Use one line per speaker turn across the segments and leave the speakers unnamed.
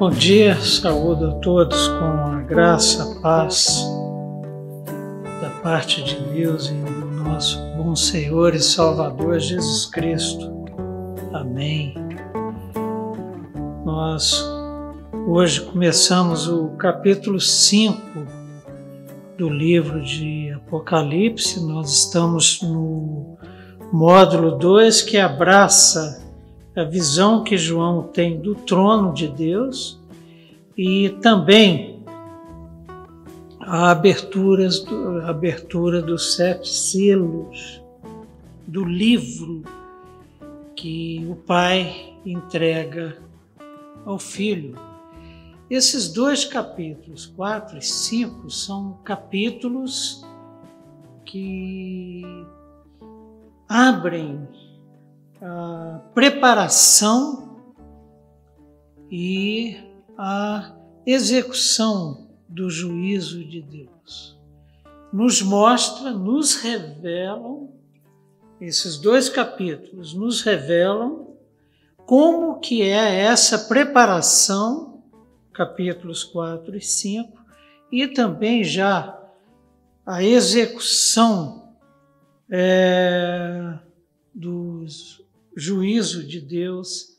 Bom dia, saúdo a todos com a graça, a paz da parte de Deus e do nosso bom Senhor e Salvador Jesus Cristo. Amém. Nós hoje começamos o capítulo 5 do livro de Apocalipse. Nós estamos no módulo 2, que abraça a visão que João tem do trono de Deus e também a abertura dos 7 selos do livro que o Pai entrega ao Filho. Esses 2 capítulos, 4 e 5, são capítulos que abrem a preparação e a execução do juízo de Deus. Nos mostra, nos revelam, esses 2 capítulos nos revelam como que é essa preparação, capítulos 4 e 5, e também já a execução do juízo de Deus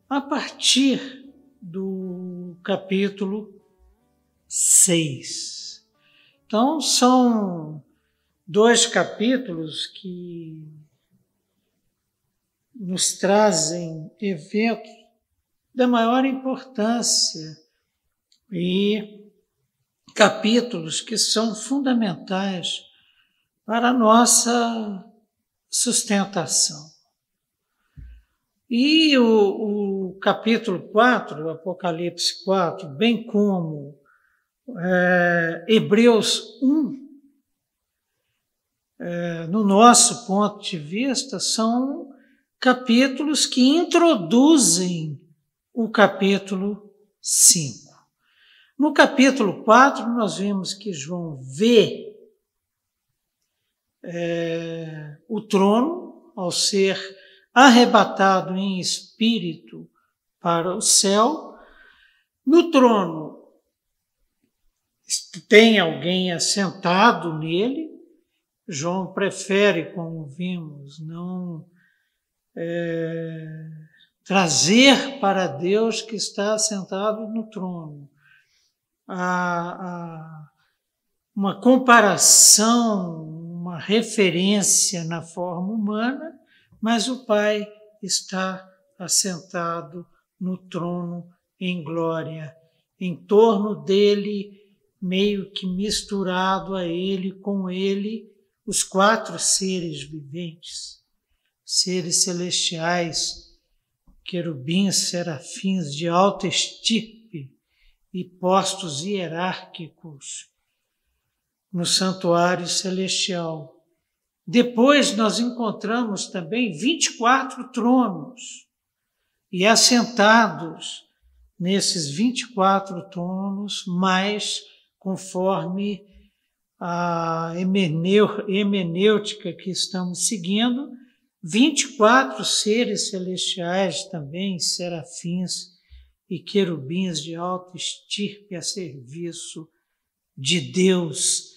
a partir do capítulo 6. Então, são 2 capítulos que nos trazem eventos da maior importância e capítulos que são fundamentais para a nossa sustentação. E o capítulo 4, o Apocalipse 4, bem como Hebreus 1, no nosso ponto de vista, são capítulos que introduzem o capítulo 5. No capítulo 4, nós vimos que João vê o trono ao ser arrebatado em espírito para o céu. No trono tem alguém assentado nele. João prefere, como vimos, não trazer para Deus que está assentado no trono uma comparação, uma referência na forma humana, mas o Pai está assentado no trono em glória, em torno dele, meio que misturado a ele, com ele, os 4 seres viventes, seres celestiais, querubins, serafins de alta estirpe e postos hierárquicos no santuário celestial. Depois nós encontramos também 24 tronos, e assentados nesses 24 tronos, mais conforme a hemenêutica que estamos seguindo, 24 seres celestiais também, serafins e querubins de alta estirpe a serviço de Deus,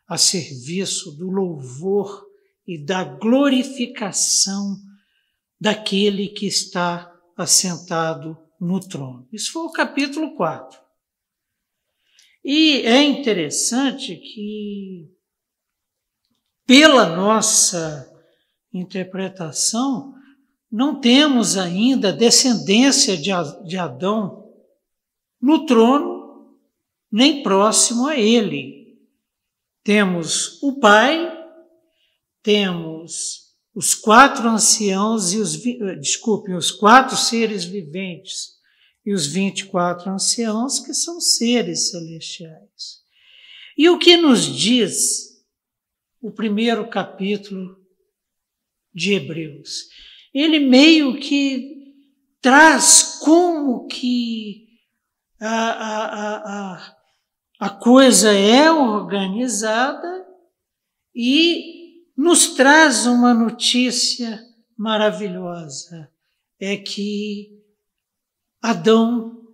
a serviço do louvor e da glorificação daquele que está assentado no trono. Isso foi o capítulo 4. E é interessante que, pela nossa interpretação, não temos ainda descendência de Adão no trono, nem próximo a ele. Temos o Pai, temos os 4 anciãos e os 4 seres viventes e os 24 anciãos, que são seres celestiais. E o que nos diz o primeiro capítulo de Hebreus? Ele meio que traz como que a coisa é organizada e nos traz uma notícia maravilhosa. É que Adão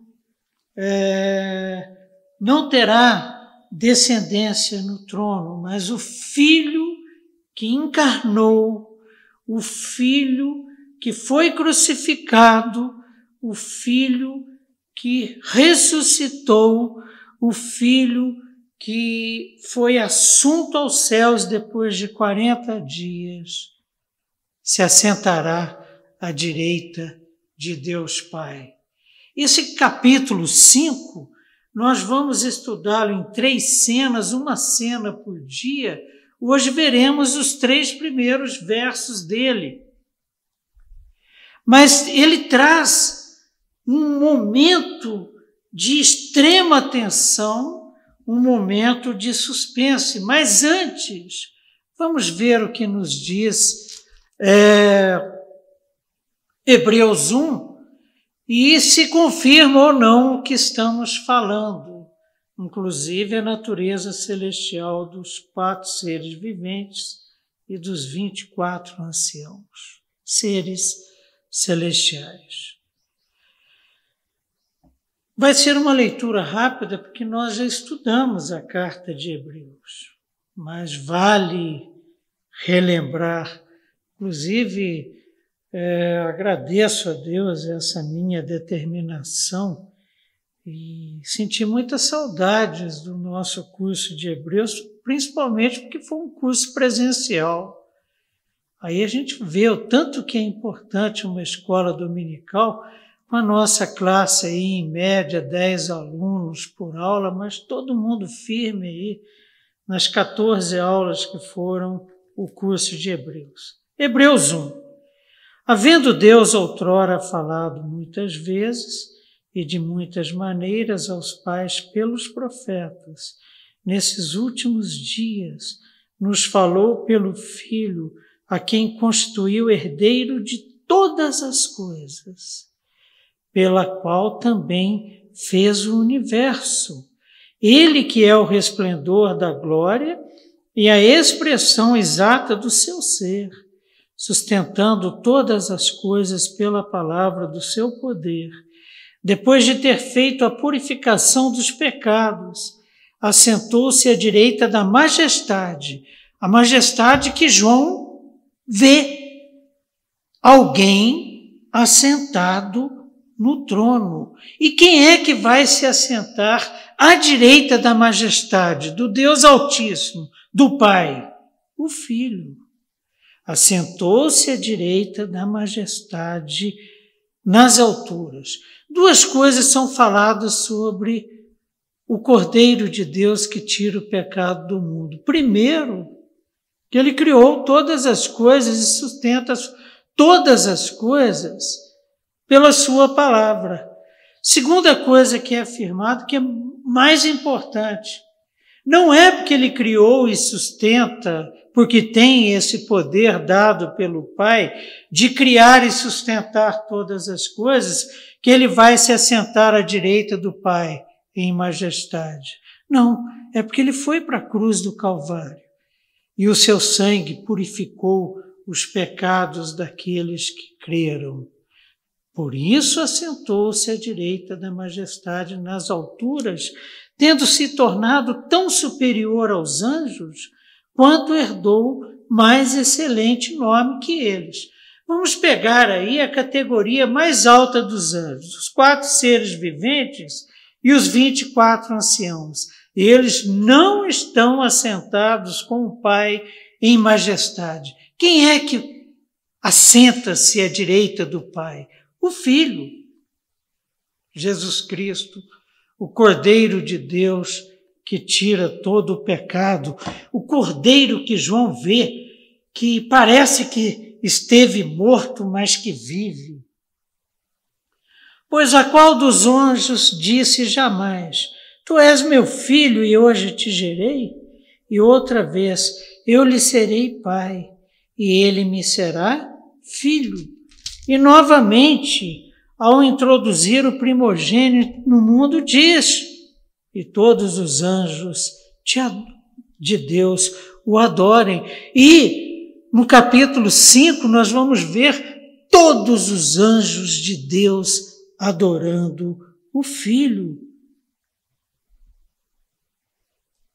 não terá descendência no trono, mas o Filho que encarnou, o Filho que foi crucificado, o Filho que ressuscitou, o Filho que foi assunto aos céus depois de 40 dias, se assentará à direita de Deus Pai. Esse capítulo 5, nós vamos estudá-lo em 3 cenas, uma cena por dia. Hoje veremos os 3 primeiros versos dele. Mas ele traz um momento de extrema tensão, um momento de suspense. Mas antes, vamos ver o que nos diz Hebreus 1, e se confirma ou não o que estamos falando, inclusive a natureza celestial dos 4 seres viventes e dos 24 anciãos, seres celestiais. Vai ser uma leitura rápida, porque nós já estudamos a carta de Hebreus, mas vale relembrar. Inclusive, agradeço a Deus essa minha determinação e senti muitas saudades do nosso curso de Hebreus, principalmente porque foi um curso presencial. Aí a gente vê o tanto que é importante uma escola dominical, com a nossa classe aí, em média, 10 alunos por aula, mas todo mundo firme aí nas 14 aulas que foram o curso de Hebreus. Hebreus 1. Havendo Deus outrora falado muitas vezes e de muitas maneiras aos pais pelos profetas, nesses últimos dias nos falou pelo Filho, a quem constituiu herdeiro de todas as coisas, pela qual também fez o universo. Ele que é o resplendor da glória e a expressão exata do seu ser, sustentando todas as coisas pela palavra do seu poder, depois de ter feito a purificação dos pecados, assentou-se à direita da majestade, a majestade que João vê, alguém assentado no trono. E quem é que vai se assentar à direita da majestade, do Deus Altíssimo, do Pai? O Filho. Assentou-se à direita da majestade nas alturas. 2 coisas são faladas sobre o Cordeiro de Deus que tira o pecado do mundo. Primeiro, que ele criou todas as coisas e sustenta todas as coisas pela sua palavra. Segunda coisa que é afirmado, que é mais importante, não é porque ele criou e sustenta, porque tem esse poder dado pelo Pai de criar e sustentar todas as coisas, que ele vai se assentar à direita do Pai em majestade. Não, é porque ele foi para a cruz do Calvário e o seu sangue purificou os pecados daqueles que creram. Por isso assentou-se à direita da majestade nas alturas, tendo se tornado tão superior aos anjos, quanto herdou mais excelente nome que eles. Vamos pegar aí a categoria mais alta dos anjos, os 4 seres viventes e os 24 anciãos. Eles não estão assentados com o Pai em majestade. Quem é que assenta-se à direita do Pai? O Filho, Jesus Cristo, o Cordeiro de Deus que tira todo o pecado, o Cordeiro que João vê, que parece que esteve morto, mas que vive. Pois a qual dos anjos disse jamais: Tu és meu filho e hoje te gerei? E outra vez: Eu lhe serei pai e ele me será filho. E novamente, ao introduzir o primogênito no mundo, diz: E todos os anjos de Deus o adorem. E no capítulo 5 nós vamos ver todos os anjos de Deus adorando o Filho.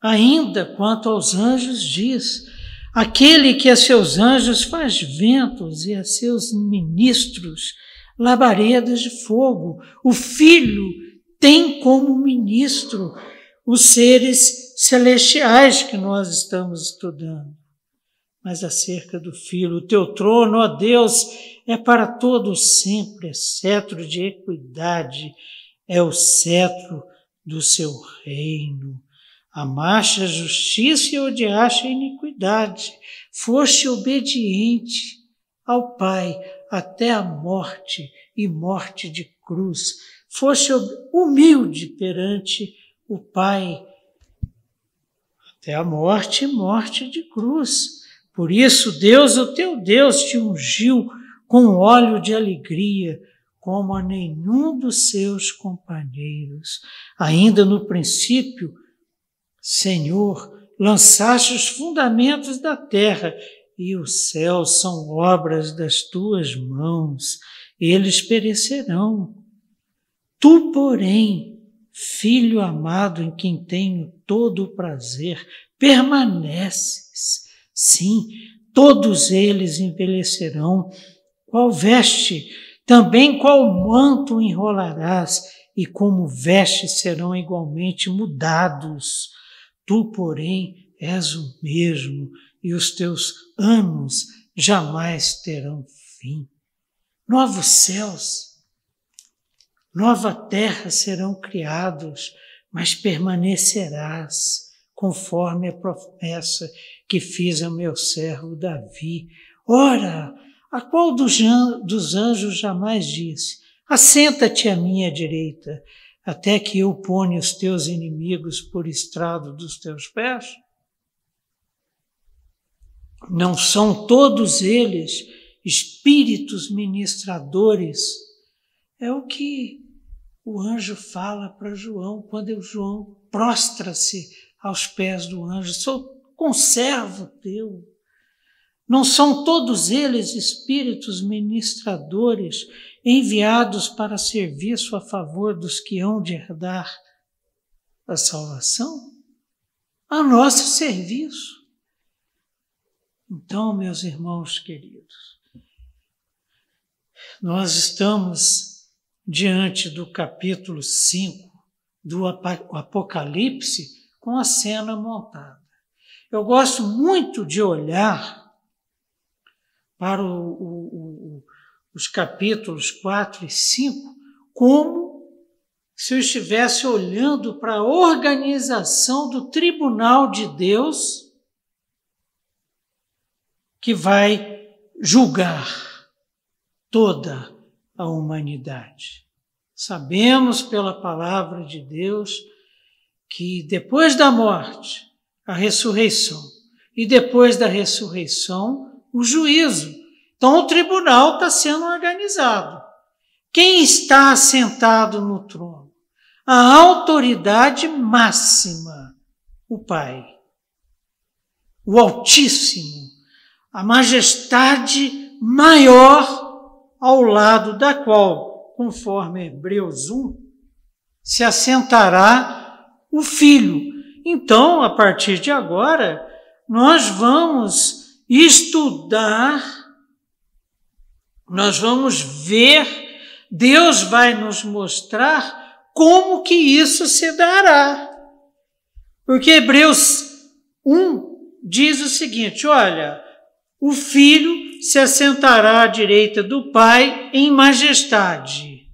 Ainda quanto aos anjos diz: aquele que a seus anjos faz ventos e a seus ministros labaredas de fogo. O Filho tem como ministro os seres celestiais que nós estamos estudando. Mas acerca do Filho, o teu trono, ó Deus, é para todo sempre, é cetro de equidade, é o cetro do seu reino. Amaste a justiça e odiaste a iniquidade. Foste obediente ao Pai até a morte e morte de cruz. Foste humilde perante o Pai até a morte e morte de cruz. Por isso, Deus, o teu Deus, te ungiu com óleo de alegria, como a nenhum dos seus companheiros. Ainda no princípio, Senhor, lançaste os fundamentos da terra, e os céus são obras das tuas mãos. Eles perecerão. Tu, porém, Filho amado, em quem tenho todo o prazer, permaneces. Sim, todos eles envelhecerão. Qual veste, também qual manto enrolarás, e como vestes serão igualmente mudados. Tu, porém, és o mesmo, e os teus anos jamais terão fim. Novos céus, nova terra serão criados, mas permanecerás, conforme a promessa que fiz ao meu servo Davi. Ora, a qual dos anjos jamais disse: assenta-te à minha direita, até que eu ponha os teus inimigos por estrado dos teus pés? Não são todos eles espíritos ministradores? É o que o anjo fala para João, quando João prostra-se aos pés do anjo: sou conservo teu. Não são todos eles espíritos ministradores enviados para serviço a favor dos que hão de herdar a salvação? A nosso serviço. Então, meus irmãos queridos, nós estamos diante do capítulo 5 do Apocalipse com a cena montada. Eu gosto muito de olhar para os capítulos 4 e 5 como se eu estivesse olhando para a organização do tribunal de Deus que vai julgar toda a humanidade. Sabemos pela palavra de Deus que depois da morte, a ressurreição, e depois da ressurreição, o juízo. Então o tribunal está sendo organizado. Quem está assentado no trono? A autoridade máxima, o Pai, o Altíssimo, a majestade maior, ao lado da qual, conforme Hebreus 1, se assentará o Filho. Então, a partir de agora, nós vamos estudar, nós vamos ver, Deus vai nos mostrar como que isso se dará. Porque Hebreus 1 diz o seguinte: olha, o Filho se assentará à direita do Pai em majestade.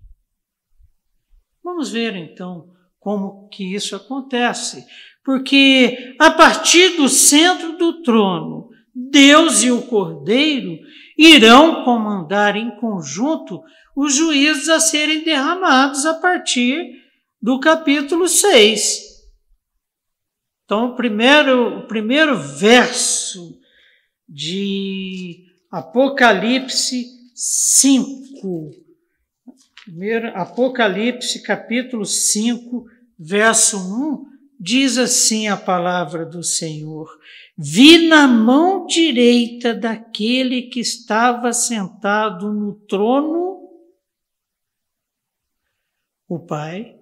Vamos ver então como que isso acontece. Porque a partir do centro do trono, Deus e o Cordeiro irão comandar em conjunto os juízos a serem derramados a partir do capítulo 6. Então, o primeiro verso de Apocalipse 5, Apocalipse capítulo 5, verso 1, diz assim a palavra do Senhor: vi na mão direita daquele que estava sentado no trono o Pai,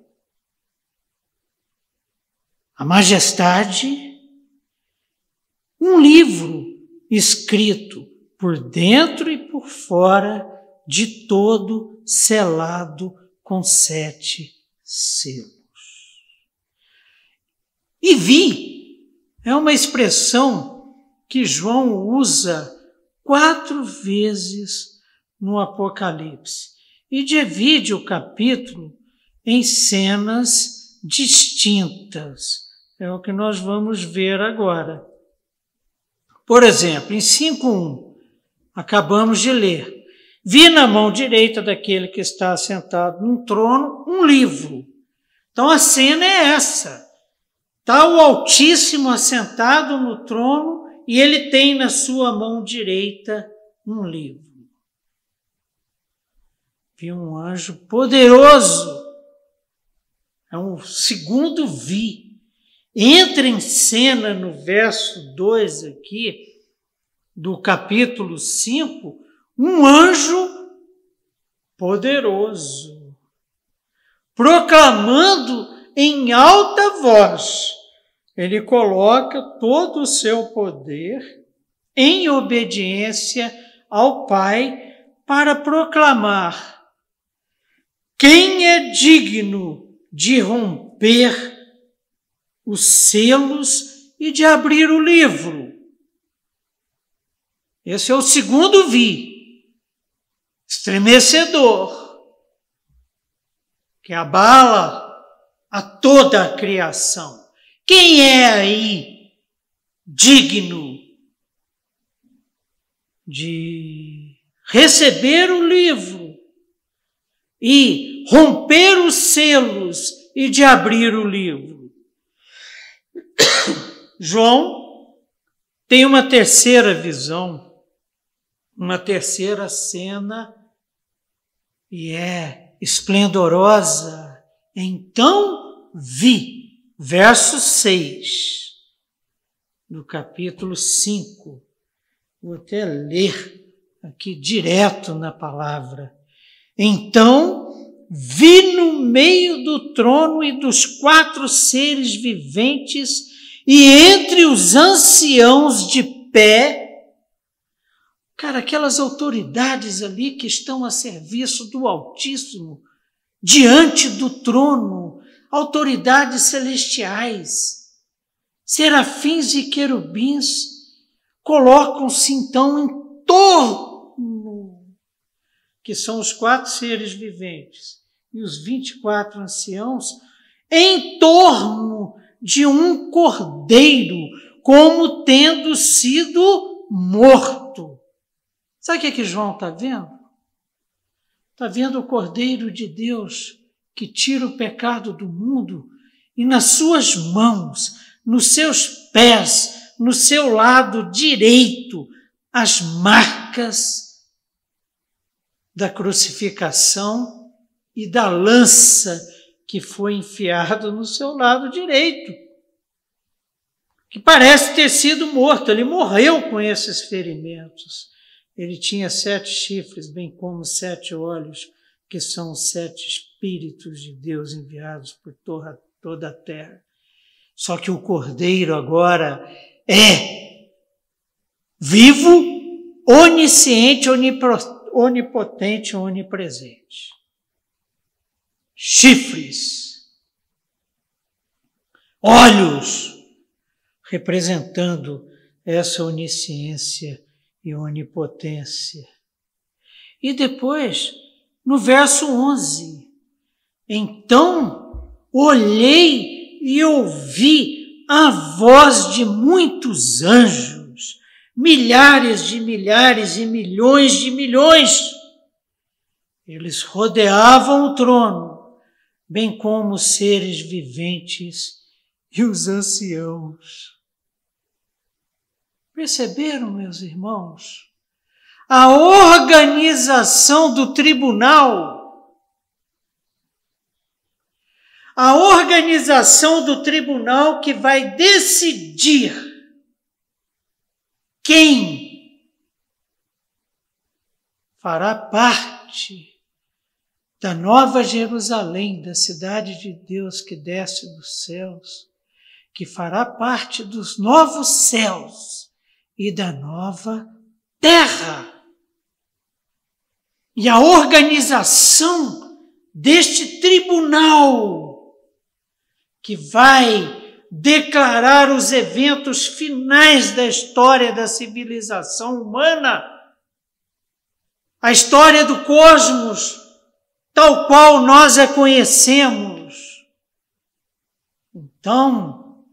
a majestade, um livro escrito por dentro e por fora, de todo selado com 7 selos. E vi, é uma expressão que João usa 4 vezes no Apocalipse e divide o capítulo em cenas distintas. É o que nós vamos ver agora. Por exemplo, em 5:1, acabamos de ler: vi na mão direita daquele que está assentado num trono um livro. Então a cena é essa. Está o Altíssimo assentado no trono e ele tem na sua mão direita um livro. Vi um anjo poderoso. É um segundo vi. Entra em cena no verso 2 aqui, do capítulo 5, um anjo poderoso, proclamando em alta voz. Ele coloca todo o seu poder em obediência ao Pai para proclamar: quem é digno de romper os selos e de abrir o livro? Esse é o segundo vi, estremecedor, que abala a toda a criação. Quem é aí digno de receber o livro e romper os selos e de abrir o livro? João tem uma terceira visão, uma terceira cena, e é esplendorosa. Então vi, verso 6, do capítulo 5. Vou até ler aqui direto na palavra. Então vi no meio do trono e dos 4 seres viventes e entre os anciãos de pé, cara, aquelas autoridades ali que estão a serviço do Altíssimo, diante do trono, autoridades celestiais, serafins e querubins, colocam-se então em torno, que são os 4 seres viventes, e os 24 anciãos, em torno de um cordeiro, como tendo sido morto. Sabe o que João está vendo? Está vendo o Cordeiro de Deus que tira o pecado do mundo e nas suas mãos, nos seus pés, no seu lado direito, as marcas da crucificação e da lança que foi enfiado no seu lado direito, que parece ter sido morto. Ele morreu com esses ferimentos. Ele tinha 7 chifres, bem como 7 olhos, que são os 7 Espíritos de Deus enviados por toda a terra. Só que o Cordeiro agora é vivo, onisciente, onipotente, onipresente. Chifres, olhos, representando essa onisciência e onipotência. E depois, no verso 11, então olhei e ouvi a voz de muitos anjos, milhares de milhares e milhões de milhões. Eles rodeavam o trono, bem como os seres viventes e os anciãos. Perceberam, meus irmãos? A organização do tribunal. A organização do tribunal que vai decidir quem fará parte da Nova Jerusalém, da cidade de Deus que desce dos céus, que fará parte dos novos céus e da nova terra. E a organização deste tribunal que vai declarar os eventos finais da história da civilização humana, a história do cosmos, tal qual nós a conhecemos. Então,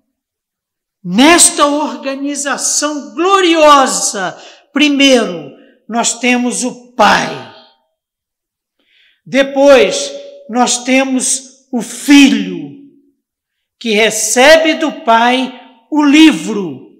nesta organização gloriosa, primeiro, nós temos o Pai. Depois, nós temos o Filho, que recebe do Pai o livro.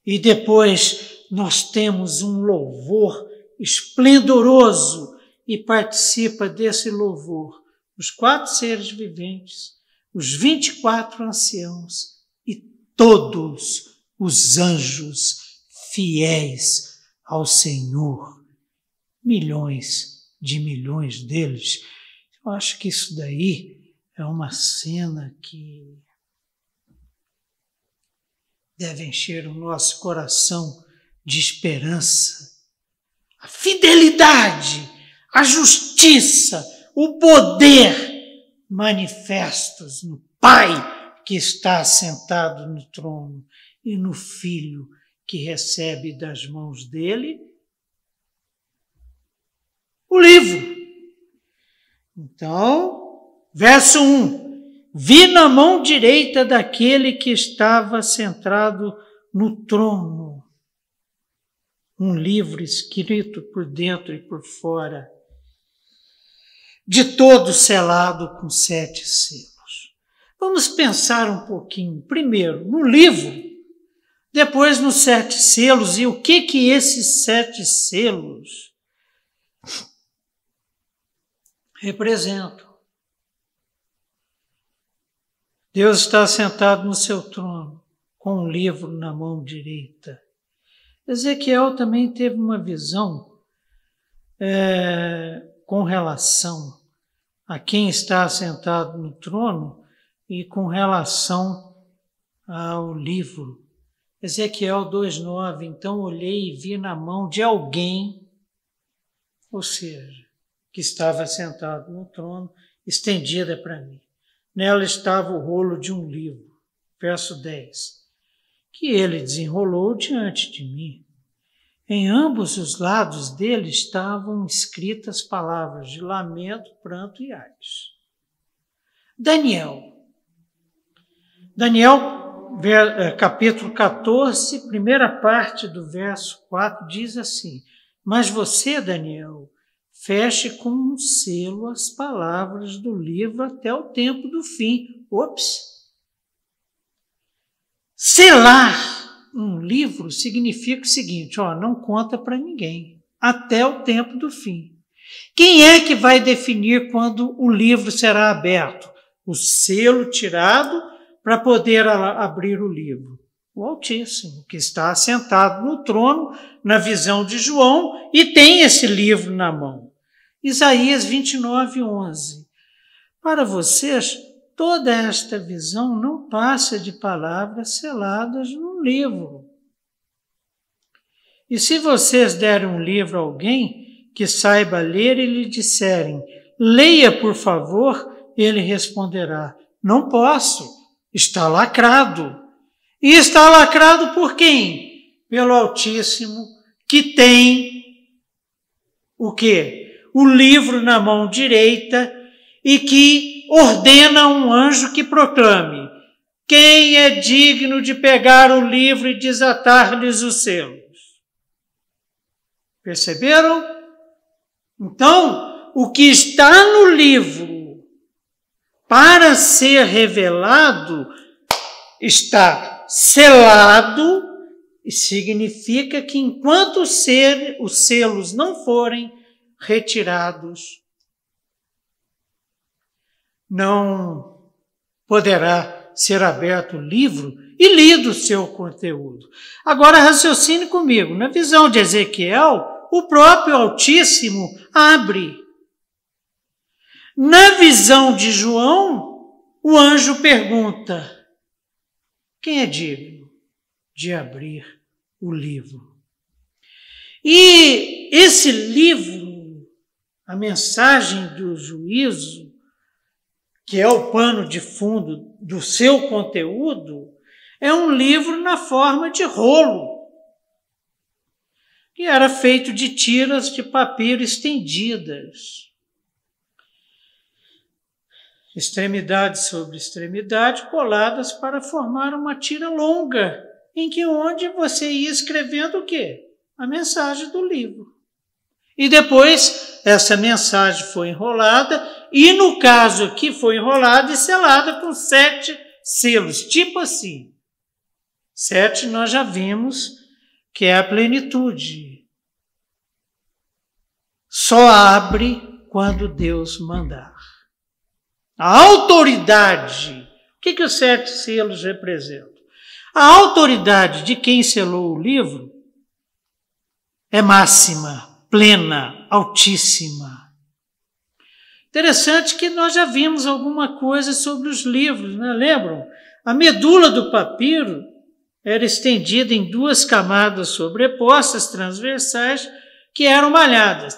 E depois, nós temos um louvor esplendoroso e participa desse louvor os 4 seres viventes, os 24 anciãos e todos os anjos fiéis ao Senhor. Milhões de milhões deles. Eu acho que isso daí é uma cena que deve encher o nosso coração de esperança. A fidelidade, a justiça, o poder manifestos no Pai que está assentado no trono e no Filho que recebe das mãos dele o livro. Então, verso 1. Vi na mão direita daquele que estava sentado no trono um livro escrito por dentro e por fora, de todo selado com 7 selos. Vamos pensar um pouquinho, primeiro no livro, depois nos 7 selos, e o que esses 7 selos representam. Deus está sentado no seu trono, com um livro na mão direita. Ezequiel também teve uma visão com relação a quem está sentado no trono e com relação ao livro. Ezequiel 2,9, então olhei e vi na mão de alguém, ou seja, que estava sentado no trono, estendida para mim. Nela estava o rolo de um livro, verso 10, que ele desenrolou diante de mim. Em ambos os lados dele estavam escritas palavras de lamento, pranto e ais. Daniel, capítulo 14, primeira parte do verso 4, diz assim: mas você, Daniel, feche com um selo as palavras do livro até o tempo do fim. Selar um livro significa o seguinte, não conta para ninguém, até o tempo do fim. Quem é que vai definir quando o livro será aberto? O selo tirado para poder abrir o livro. O Altíssimo, que está assentado no trono, na visão de João, e tem esse livro na mão. Isaías 29:11. Para vocês, toda esta visão não passa de palavras seladas num livro. E se vocês derem um livro a alguém que saiba ler e lhe disserem, leia, por favor, ele responderá, não posso, está lacrado. E está lacrado por quem? Pelo Altíssimo, que tem o quê? O livro na mão direita e que ordena um anjo que proclame: quem é digno de pegar o livro e desatar-lhes os selos? Perceberam? Então, o que está no livro para ser revelado está selado e significa que enquanto os selos não forem retirados, não poderá ser aberto o livro e lido o seu conteúdo. Agora raciocine comigo. Na visão de Ezequiel, o próprio Altíssimo abre. Na visão de João, o anjo pergunta: quem é digno de abrir o livro? E esse livro, a mensagem do juízo, que é o pano de fundo do seu conteúdo, é um livro na forma de rolo, que era feito de tiras de papiro estendidas, extremidade sobre extremidade, coladas para formar uma tira longa, onde você ia escrevendo o quê? A mensagem do livro. E depois essa mensagem foi enrolada, e no caso aqui foi enrolada e selada com 7 selos, tipo assim. 7 nós já vimos que é a plenitude. Só abre quando Deus mandar. A autoridade. O que os 7 selos representam? A autoridade de quem selou o livro é máxima, plena, altíssima. Interessante que nós já vimos alguma coisa sobre os livros, né? Lembram? A medula do papiro era estendida em 2 camadas sobrepostas, transversais, que eram malhadas,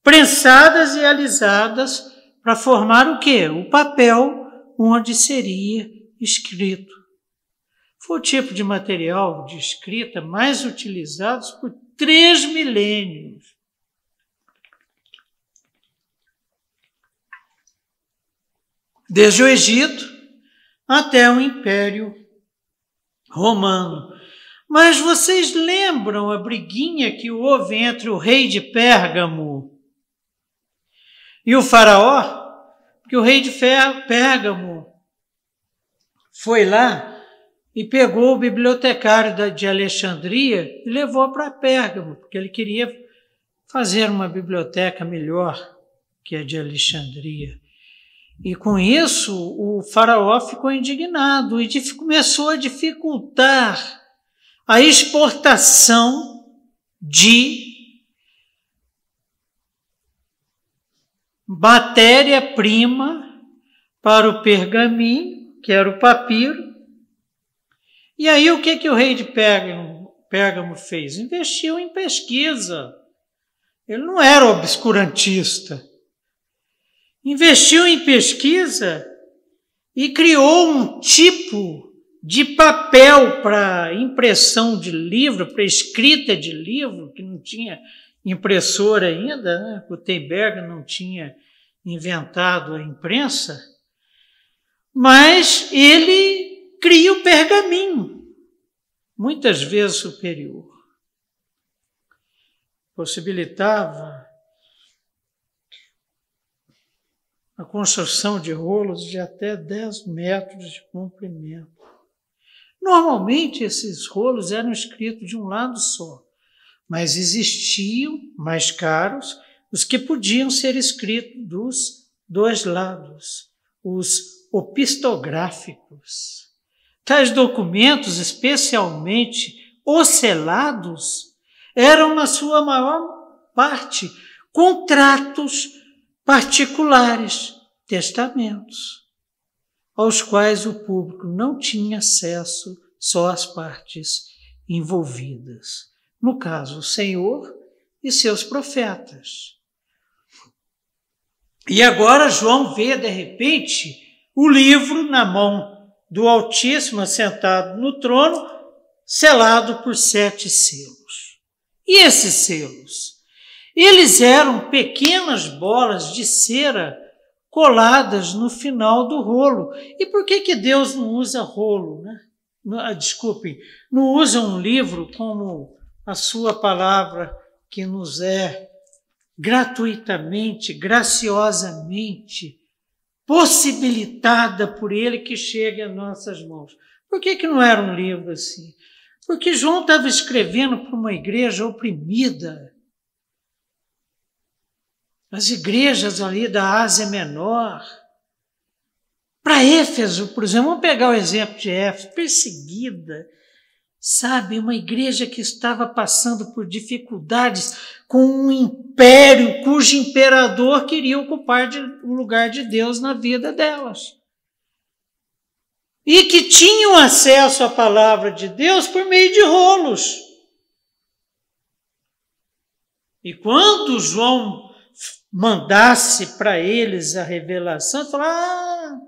prensadas e alisadas para formar o quê? O papel onde seria escrito. Foi o tipo de material de escrita mais utilizado por 3 milênios. Desde o Egito até o Império Romano. Mas vocês lembram a briguinha que houve entre o rei de Pérgamo e o faraó? Porque o rei de Pérgamo foi lá e pegou o bibliotecário de Alexandria e levou para Pérgamo, porque ele queria fazer uma biblioteca melhor que a de Alexandria. E com isso, o faraó ficou indignado e começou a dificultar a exportação de matéria-prima para o pergaminho, que era o papiro. E aí o que o rei de Pérgamo fez? Investiu em pesquisa. Ele não era obscurantista. Investiu em pesquisa e criou um tipo de papel para impressão de livro, para escrita de livro, que não tinha impressora ainda, né? Gutenberg não tinha inventado a imprensa, mas ele cria o pergaminho, muitas vezes superior. Possibilitava a construção de rolos de até 10 metros de comprimento. Normalmente, esses rolos eram escritos de um lado só, mas existiam, mais caros, os que podiam ser escritos dos 2 lados, os opistográficos. Tais documentos, especialmente os selados, eram, na sua maior parte, contratos particulares, testamentos, aos quais o público não tinha acesso, só as partes envolvidas. No caso, o Senhor e seus profetas. E agora João vê, de repente, o livro na mão do Altíssimo, assentado no trono, selado por 7 selos. E esses selos? Eles eram pequenas bolas de cera coladas no final do rolo. E por que Deus não usa rolo, né? Desculpem, não usa um livro como a sua palavra, que nos é gratuitamente, graciosamente possibilitada por Ele, que chegue às nossas mãos? Por que não era um livro assim? Porque João estava escrevendo para uma igreja oprimida. As igrejas ali da Ásia Menor. Para Éfeso, por exemplo, vamos pegar o exemplo de Éfeso, perseguida, Sabe, uma igreja que estava passando por dificuldades com um império cujo imperador queria ocupar o lugar de Deus na vida delas. E que tinham acesso à palavra de Deus por meio de rolos. E quando João mandasse para eles a revelação, ele falava,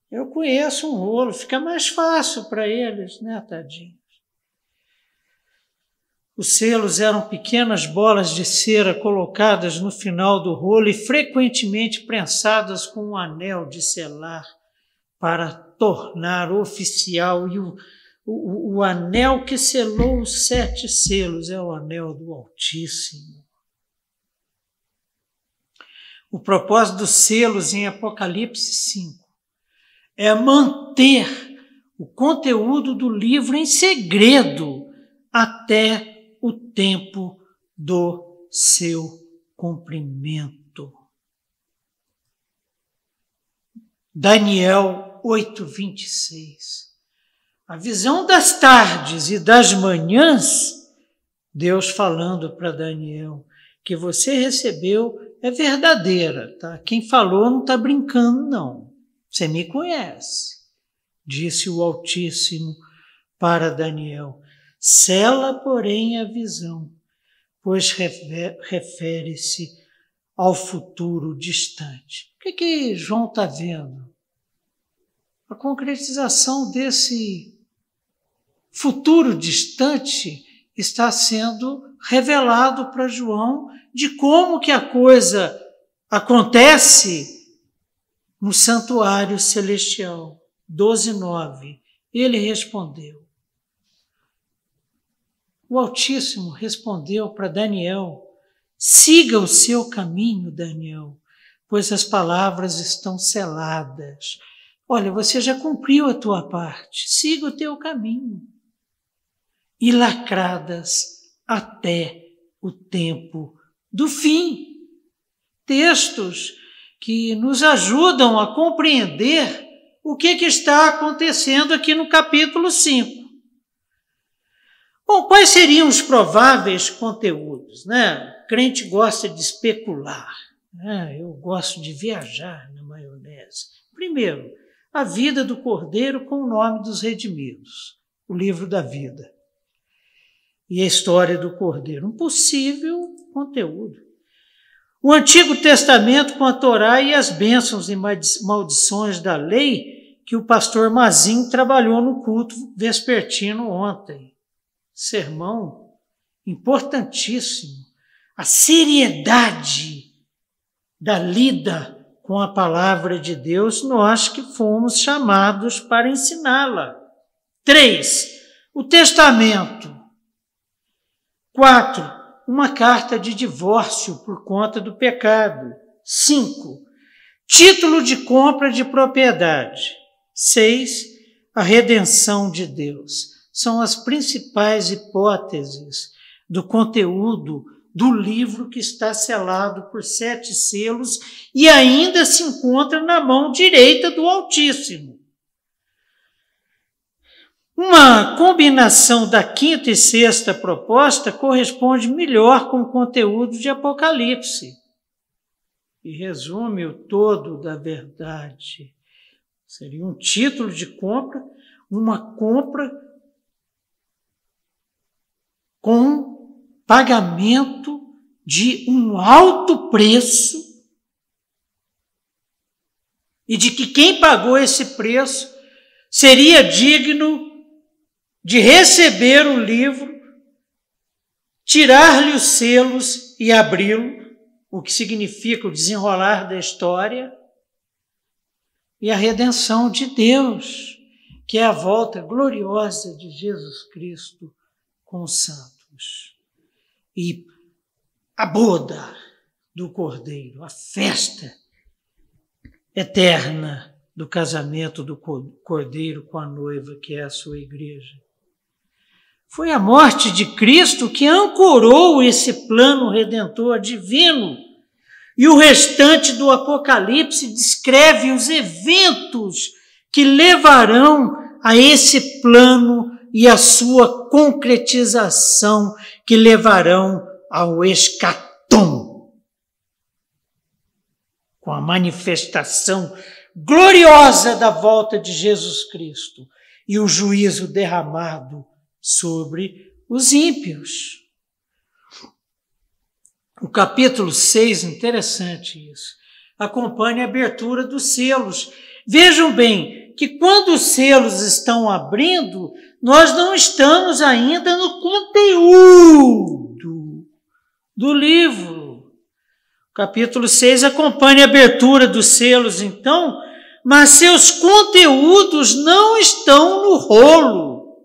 eu conheço um rolo, fica mais fácil para eles, né, tadinho? Os selos eram pequenas bolas de cera colocadas no final do rolo e frequentemente prensadas com um anel de selar para tornar oficial. E o anel que selou os 7 selos é o anel do Altíssimo. O propósito dos selos em Apocalipse 5 é manter o conteúdo do livro em segredo até o tempo do seu cumprimento. Daniel 8:26. A visão das tardes e das manhãs, Deus falando para Daniel, que você recebeu é verdadeira, tá? Quem falou não está brincando, não. Você me conhece, disse o Altíssimo para Daniel. Sela, porém, a visão, pois refere-se ao futuro distante. O que João está vendo? A concretização desse futuro distante está sendo revelado para João de como que a coisa acontece no santuário celestial. 12:9. Ele respondeu. O Altíssimo respondeu para Daniel, siga o seu caminho, Daniel, pois as palavras estão seladas. Olha, você já cumpriu a tua parte, siga o teu caminho. E lacradas até o tempo do fim. Textos que nos ajudam a compreender o que está acontecendo aqui no capítulo 5. Bom, quais seriam os prováveis conteúdos, né? O crente gosta de especular, né? Eu gosto de viajar na maionese. Primeiro, a vida do Cordeiro com o nome dos redimidos, o livro da vida. E a história do Cordeiro, um possível conteúdo. O Antigo Testamento com a Torá e as bênçãos e maldições da lei que o pastor Mazinho trabalhou no culto vespertino ontem. Sermão importantíssimo. A seriedade da lida com a palavra de Deus, nós que fomos chamados para ensiná-la. 3. O testamento. 4. Uma carta de divórcio por conta do pecado. 5. Título de compra de propriedade. 6. A redenção de Deus. São as principais hipóteses do conteúdo do livro que está selado por 7 selos e ainda se encontra na mão direita do Altíssimo. Uma combinação da 5ª e 6ª proposta corresponde melhor com o conteúdo de Apocalipse e resume o todo da verdade. Seria um título de compra, uma compra com pagamento de um alto preço e de que quem pagou esse preço seria digno de receber o livro, tirar-lhe os selos e abri-lo, o que significa o desenrolar da história, e a redenção de Deus, que é a volta gloriosa de Jesus Cristo com os santos. E a boda do Cordeiro, a festa eterna do casamento do Cordeiro com a noiva, que é a sua igreja. Foi a morte de Cristo que ancorou esse plano redentor divino. E o restante do Apocalipse descreve os eventos que levarão a esse plano e a sua concretização que levarão ao escatom, com a manifestação gloriosa da volta de Jesus Cristo e o juízo derramado sobre os ímpios. O capítulo 6, interessante isso, acompanha a abertura dos selos. Vejam bem que quando os selos estão abrindo, nós não estamos ainda no conteúdo do livro. O capítulo 6 acompanha a abertura dos selos, então, mas seus conteúdos não estão no rolo,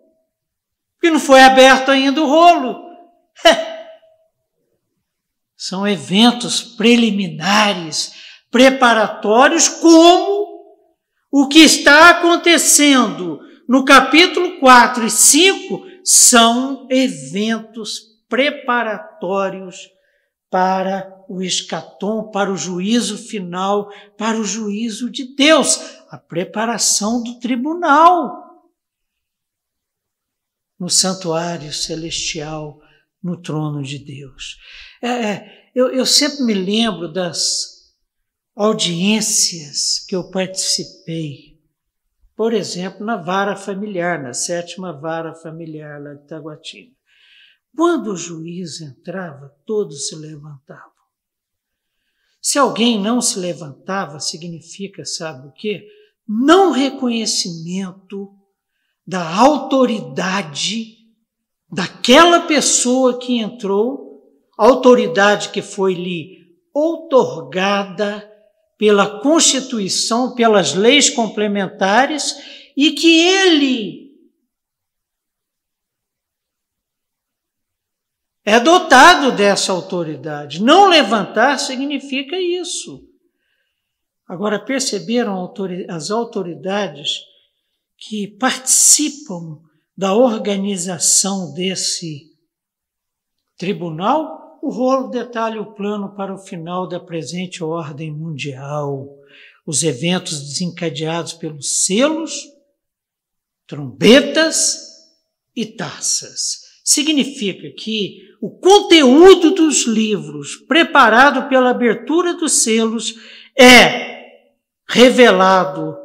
porque não foi aberto ainda o rolo. São eventos preliminares, preparatórios, como o que está acontecendo no capítulo 4 e 5 são eventos preparatórios para o escatom, para o juízo final, para o juízo de Deus, a preparação do tribunal no santuário celestial, no trono de Deus. Eu sempre me lembro das audiências que eu participei, por exemplo, na vara familiar, na 7ª vara familiar lá de Taguatinga. Quando o juiz entrava, todos se levantavam. Se alguém não se levantava, significa, sabe o quê? Não reconhecimento da autoridade daquela pessoa que entrou, autoridade que foi-lhe outorgada pela Constituição, pelas leis complementares, e que ele é dotado dessa autoridade. Não levantar significa isso. Agora, perceberam as autoridades que participam da organização desse tribunal? O rolo detalha o plano para o final da presente ordem mundial, os eventos desencadeados pelos selos, trombetas e taças. Significa que o conteúdo dos livros, preparado pela abertura dos selos, é revelado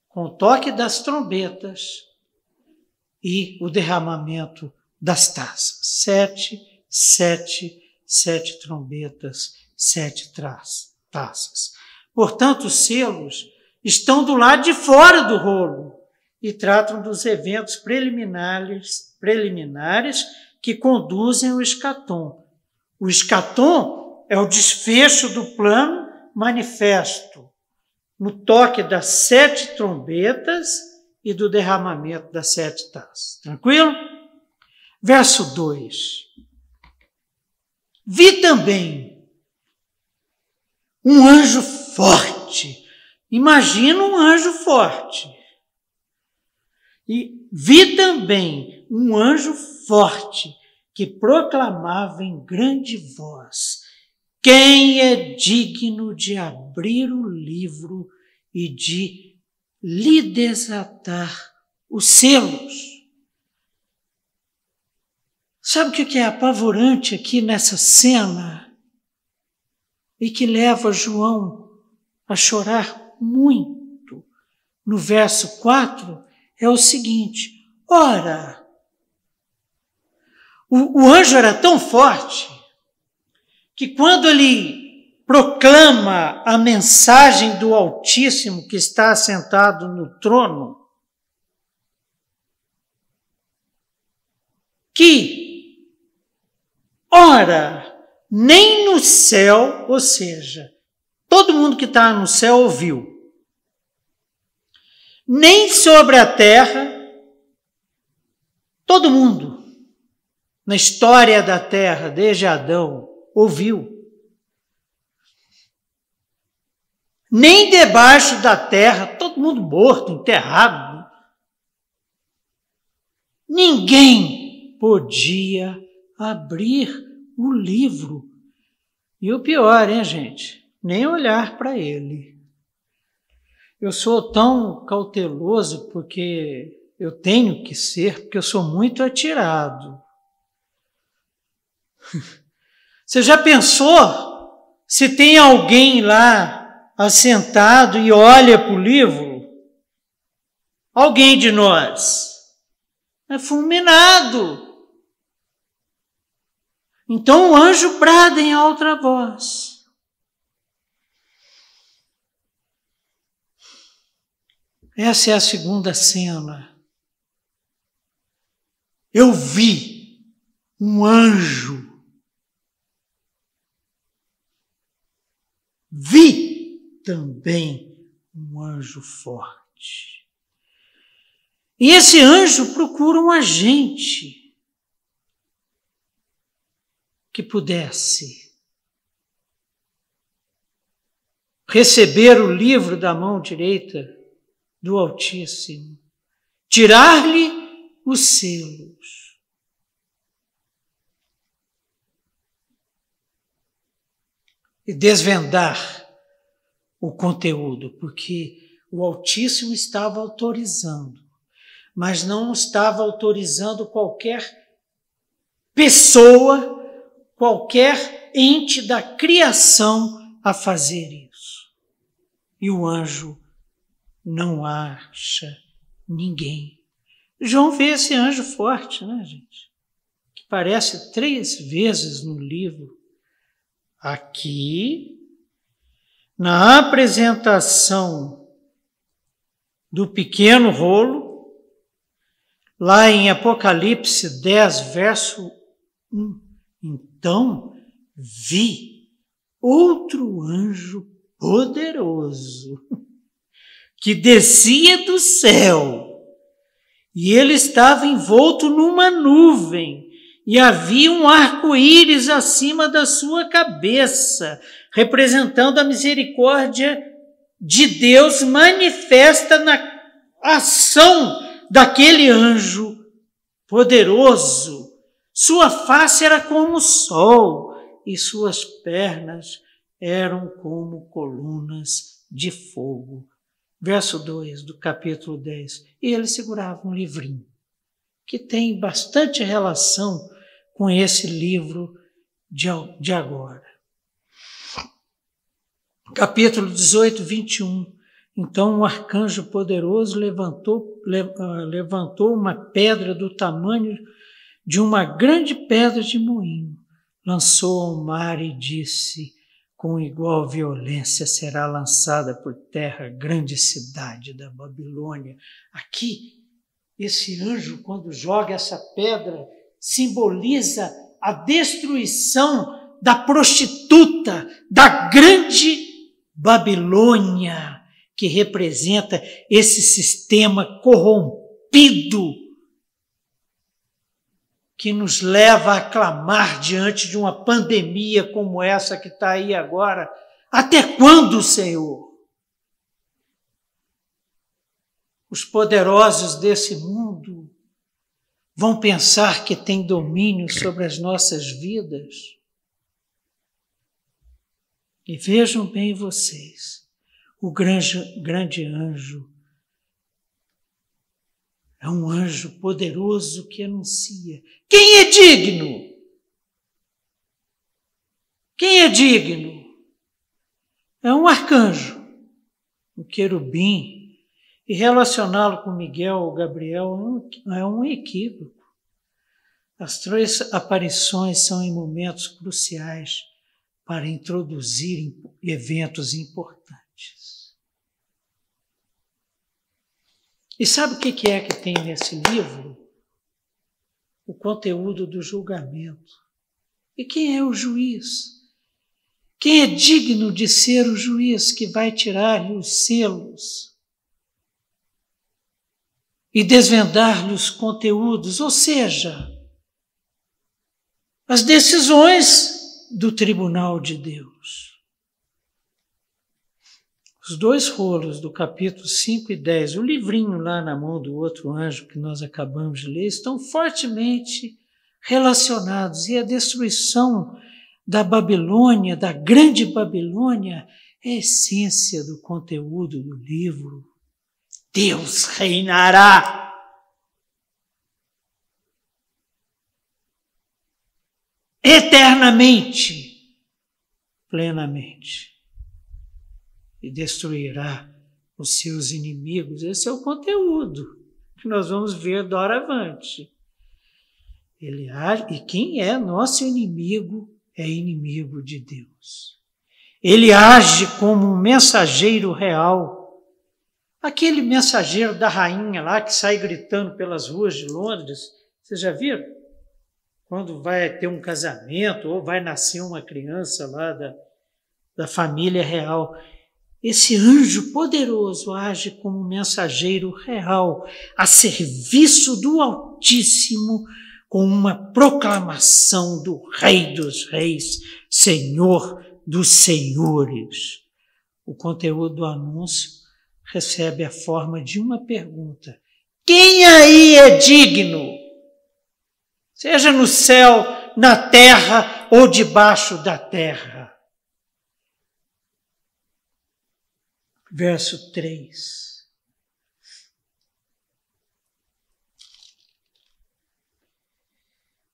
com o toque das trombetas e o derramamento das taças. 7 trombetas, 7 taças. Portanto, os selos estão do lado de fora do rolo e tratam dos eventos preliminares que conduzem ao escatom. O escatom é o desfecho do plano manifesto no toque das 7 trombetas e do derramamento das 7 taças. Tranquilo? Verso 2. Vi também um anjo forte. Imagina um anjo forte. E vi também um anjo forte que proclamava em grande voz: quem é digno de abrir o livro e de lhe desatar os selos? Sabe o que é apavorante aqui nessa cena e que leva João a chorar muito? No verso 4 é o seguinte: ora, o anjo era tão forte que quando ele proclama a mensagem do Altíssimo que está assentado no trono, que, ora, nem no céu, ou seja, todo mundo que está no céu ouviu, nem sobre a terra, todo mundo na história da terra, desde Adão, ouviu. Nem debaixo da terra, todo mundo morto, enterrado. Ninguém podia abrir o livro. E o pior, hein, gente? Nem olhar para ele. Eu sou tão cauteloso porque eu tenho que ser, porque eu sou muito atirado. Você já pensou se tem alguém lá assentado e olha para o livro? Alguém de nós é fulminado. Então o anjo brada em alta voz. Essa é a segunda cena. Eu vi um anjo. Vi também um anjo forte. E esse anjo procura um agente que pudesse receber o livro da mão direita do Altíssimo, tirar-lhe os selos. E desvendar o conteúdo, porque o Altíssimo estava autorizando, mas não estava autorizando qualquer pessoa, qualquer ente da criação a fazer isso. E o anjo não acha ninguém. João vê esse anjo forte, né, gente? Que aparece 3 vezes no livro. Aqui, na apresentação do pequeno rolo, lá em Apocalipse 10, verso 1. Então, vi outro anjo poderoso que descia do céu, e ele estava envolto numa nuvem, e havia um arco-íris acima da sua cabeça, representando a misericórdia de Deus manifesta na ação daquele anjo poderoso. Sua face era como o sol, e suas pernas eram como colunas de fogo. Verso 2 do capítulo 10. E ele segurava um livrinho, que tem bastante relação com esse livro de agora. Capítulo 18, 21. Então um arcanjo poderoso levantou uma pedra do tamanho de uma grande pedra de moinho, lançou ao mar e disse: com igual violência será lançada por terra a grande cidade da Babilônia. Aqui, esse anjo, quando joga essa pedra, simboliza a destruição da prostituta, da grande Babilônia, que representa esse sistema corrompido que nos leva a clamar diante de uma pandemia como essa que está aí agora. Até quando, Senhor? Os poderosos desse mundo vão pensar que têm domínio sobre as nossas vidas. E vejam bem vocês, o grande anjo é um anjo poderoso que anuncia. Quem é digno? Quem é digno? É um arcanjo, um querubim. E relacioná-lo com Miguel ou Gabriel é um equívoco. As 3 aparições são em momentos cruciais para introduzir eventos importantes. E sabe o que é que tem nesse livro? O conteúdo do julgamento. E quem é o juiz? Quem é digno de ser o juiz que vai tirar-lhe os selos e desvendar-lhe os conteúdos, ou seja, as decisões do tribunal de Deus? Os 2 rolos do capítulo 5 e 10, o livrinho lá na mão do outro anjo que nós acabamos de ler, estão fortemente relacionados. E a destruição da Babilônia, da grande Babilônia, é a essência do conteúdo do livro. Deus reinará eternamente, plenamente, e destruirá os seus inimigos. Esse é o conteúdo que nós vamos ver doravante. Ele age, e quem é nosso inimigo é inimigo de Deus. Ele age como um mensageiro real. Aquele mensageiro da rainha lá que sai gritando pelas ruas de Londres, vocês já viram? Quando vai ter um casamento ou vai nascer uma criança lá da família real. Esse anjo poderoso age como um mensageiro real, a serviço do Altíssimo, com uma proclamação do Rei dos Reis, Senhor dos Senhores. O conteúdo do anúncio recebe a forma de uma pergunta: quem aí é digno? Seja no céu, na terra ou debaixo da terra. Verso 3.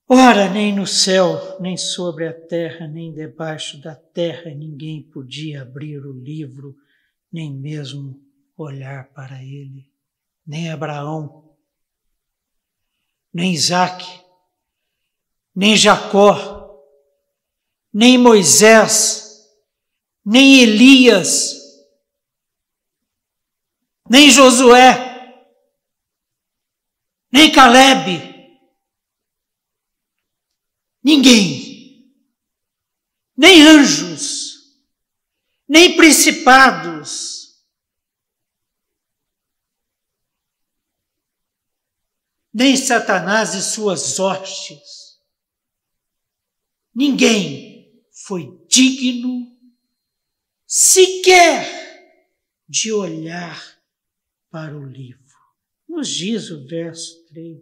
Ora, nem no céu, nem sobre a terra, nem debaixo da terra, ninguém podia abrir o livro, nem mesmo olhar para ele. Nem Abraão, nem Isaque, nem Jacó, nem Moisés, nem Elias, nem Josué, nem Calebe. Ninguém, nem anjos, nem principados, nem Satanás e suas hostes. Ninguém foi digno sequer de olhar para o livro. Nos diz o verso 3.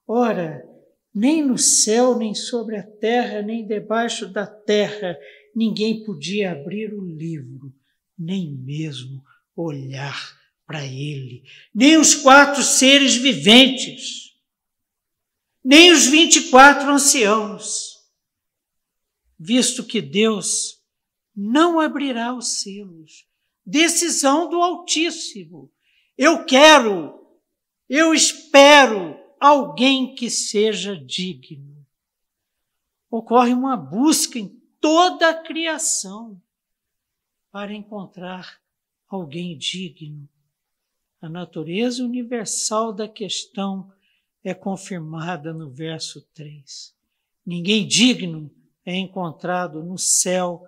Ora, nem no céu, nem sobre a terra, nem debaixo da terra, ninguém podia abrir o livro, nem mesmo olhar para ele. Nem os 4 seres viventes, nem os 24 anciãos, visto que Deus não abrirá os selos. Decisão do Altíssimo. Eu espero alguém que seja digno. Ocorre uma busca em toda a criação para encontrar alguém digno. A natureza universal da questão é confirmada no verso 3. Ninguém digno é encontrado no céu,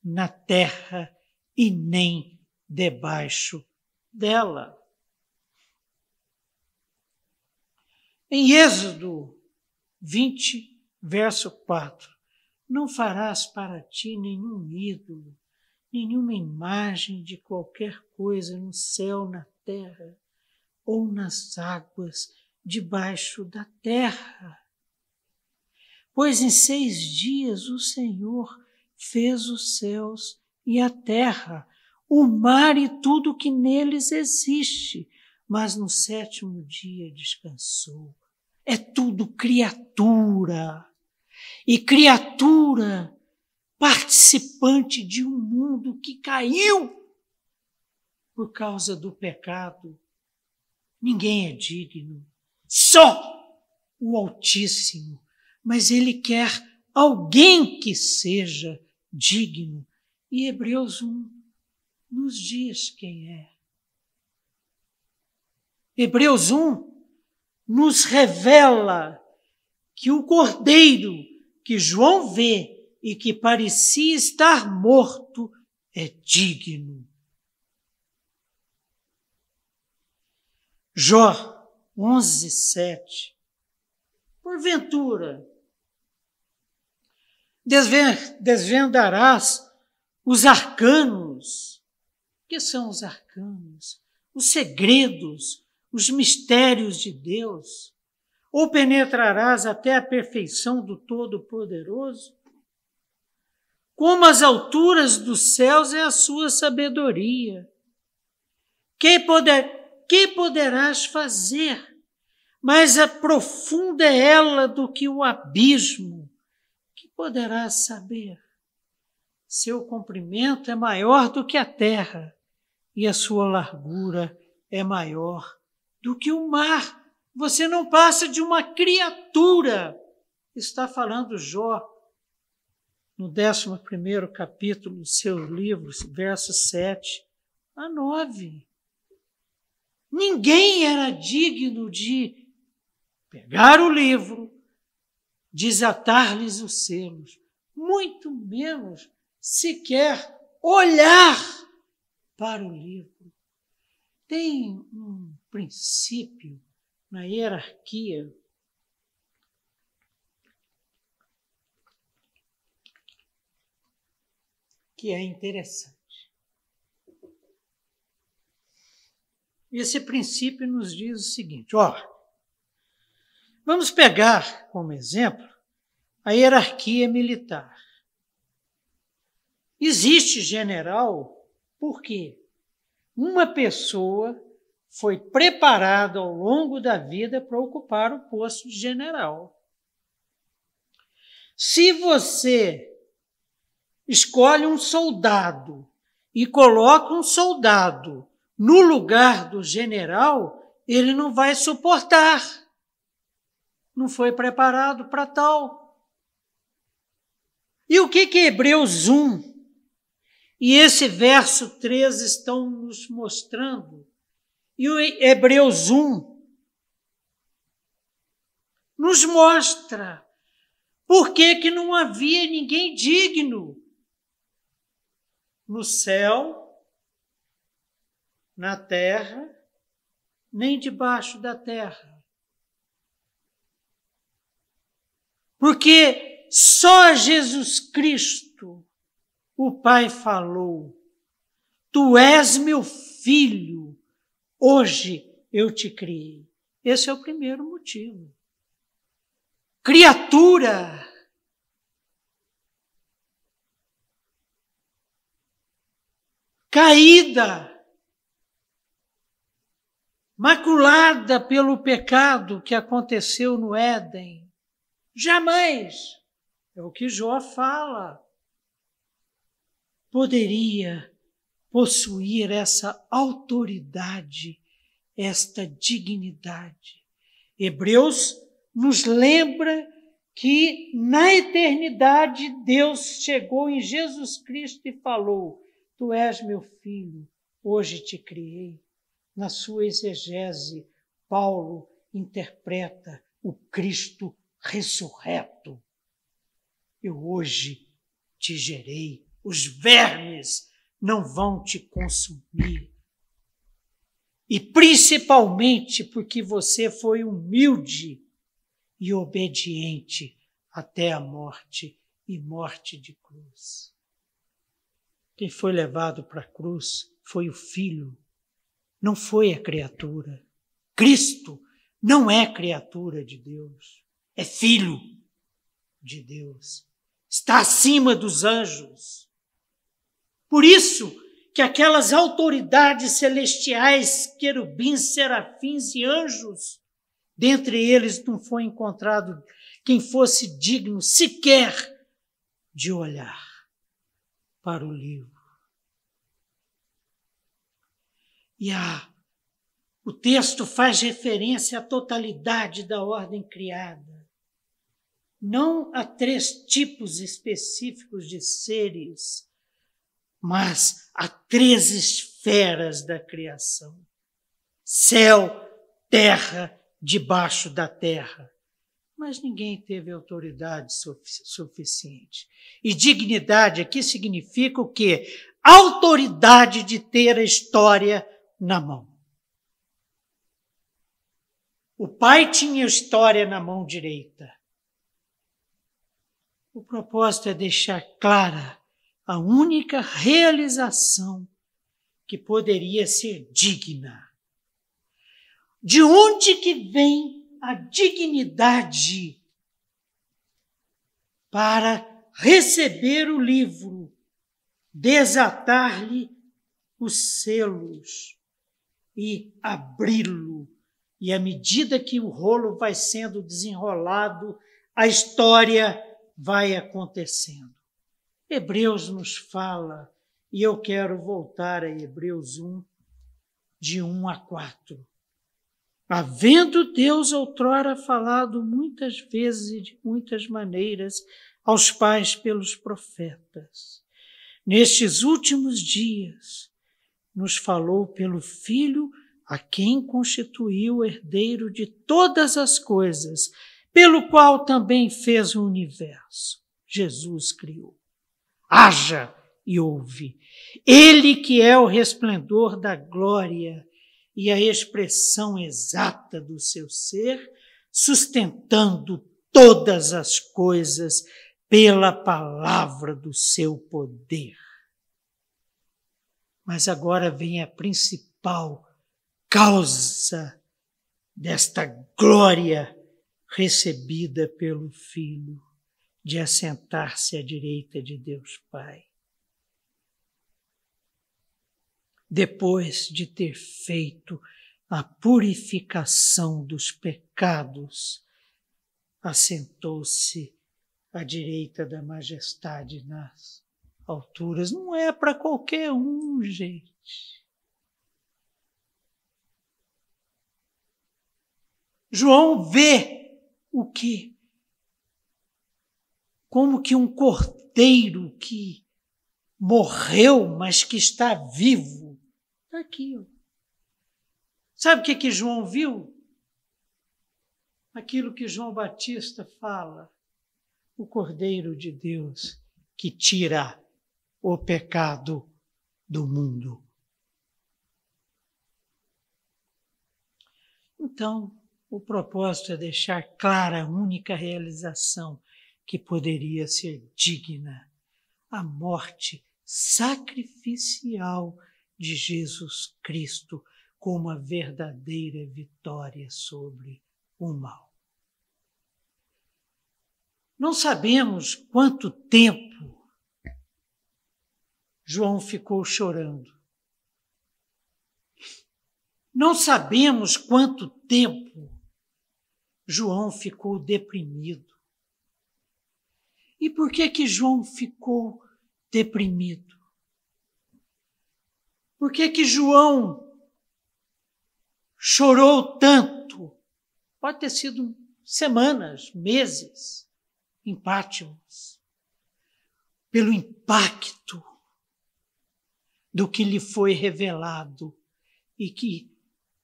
na terra e nem debaixo dela. Em Êxodo 20, verso 4, não farás para ti nenhum ídolo, nenhuma imagem de qualquer coisa no céu, na terra ou nas águas debaixo da terra. Pois em 6 dias o Senhor fez os céus e a terra, o mar e tudo que neles existe, mas no 7º dia descansou. É tudo criatura, e criatura participante de um mundo que caiu por causa do pecado. Ninguém é digno, só o Altíssimo, mas Ele quer alguém que seja digno. E Hebreus 1 nos diz quem é. Hebreus 1 nos revela que o Cordeiro que João vê e que parecia estar morto é digno. Jó 11:7. Porventura, desvendarás os arcanos. O que são os arcanos? Os segredos, os mistérios de Deus? Ou penetrarás até a perfeição do Todo-Poderoso? Como as alturas dos céus é a sua sabedoria. Que poderás fazer? Mais profunda é ela do que o abismo. que poderás saber? Seu comprimento é maior do que a terra, e a sua largura é maior do que o mar. Você não passa de uma criatura. Está falando Jó, no 11º capítulo do seu livro, versos 7 a 9. Ninguém era digno de pegar o livro, desatar-lhes os selos, muito menos sequer olhar para o livro. Tem um princípio na hierarquia que é interessante. Esse princípio nos diz o seguinte, vamos pegar como exemplo a hierarquia militar. Existe general porque uma pessoa foi preparada ao longo da vida para ocupar o posto de general. Se você escolhe um soldado e coloca um soldado no lugar do general, ele não vai suportar. Não foi preparado para tal. E o que Hebreus 1 e esse verso 3 estão nos mostrando? E o Hebreus 1 nos mostra por que não havia ninguém digno no céu, na terra, nem debaixo da terra. Porque só Jesus Cristo, o Pai falou, tu és meu filho, hoje eu te criei. Esse é o primeiro motivo. Criatura. Caída. Maculada pelo pecado que aconteceu no Éden. Jamais, é o que Jó fala, poderia possuir essa autoridade, esta dignidade. Hebreus nos lembra que na eternidade Deus chegou em Jesus Cristo e falou, tu és meu filho, hoje te criei. Na sua exegese, Paulo interpreta o Cristo ressurreto. Eu hoje te gerei, os vermes não vão te consumir. E principalmente porque você foi humilde e obediente até a morte e morte de cruz. Quem foi levado para a cruz foi o Filho, não foi a criatura. Cristo não é criatura de Deus, é Filho de Deus. Está acima dos anjos. Por isso que aquelas autoridades celestiais, querubins, serafins e anjos, dentre eles não foi encontrado quem fosse digno sequer de olhar para o livro. E o texto faz referência à totalidade da ordem criada, não a 3 tipos específicos de seres, mas a 3 esferas da criação. Céu, terra, debaixo da terra. Mas ninguém teve autoridade suficiente. E dignidade aqui significa o quê? Autoridade de ter a história na mão. O pai tinha a história na mão direita. O propósito é deixar clara a única realização que poderia ser digna. De onde que vem a dignidade para receber o livro, desatar-lhe os selos e abri-lo? E à medida que o rolo vai sendo desenrolado, a história vai acontecendo. Hebreus nos fala, e eu quero voltar a Hebreus 1, de 1 a 4. Havendo Deus outrora falado muitas vezes e de muitas maneiras aos pais pelos profetas, nestes últimos dias nos falou pelo Filho, a quem constituiu o herdeiro de todas as coisas, pelo qual também fez o universo. Jesus criou. Haja e ouve. Ele que é o resplendor da glória e a expressão exata do seu ser, sustentando todas as coisas pela palavra do seu poder. Mas agora vem a principal causa desta glória recebida pelo Filho, de assentar-se à direita de Deus Pai. Depois de ter feito a purificação dos pecados, assentou-se à direita da majestade nas alturas. Não é para qualquer um, gente. João vê o quê? Como que um cordeiro que morreu, mas que está vivo. Está aqui. Ó. Sabe o que João viu? Aquilo que João Batista fala. O Cordeiro de Deus que tira o pecado do mundo. Então, o propósito é deixar clara a única realização que poderia ser digna, a morte sacrificial de Jesus Cristo como a verdadeira vitória sobre o mal. Não sabemos quanto tempo João ficou chorando. Não sabemos quanto tempo João ficou deprimido. E por que João ficou deprimido? Por que João chorou tanto? Pode ter sido semanas, meses, em Patmos, pelo impacto do que lhe foi revelado e que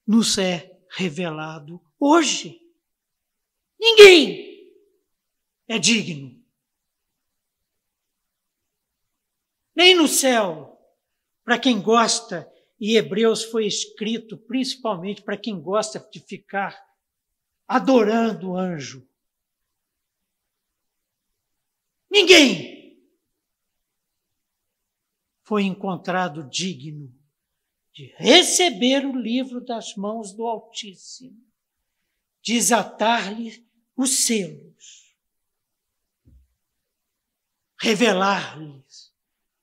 nos é revelado hoje. Ninguém é digno. Nem no céu, para quem gosta, e Hebreus foi escrito principalmente para quem gosta de ficar adorando o anjo. Ninguém foi encontrado digno de receber o livro das mãos do Altíssimo, desatar-lhe os selos, revelar-lhes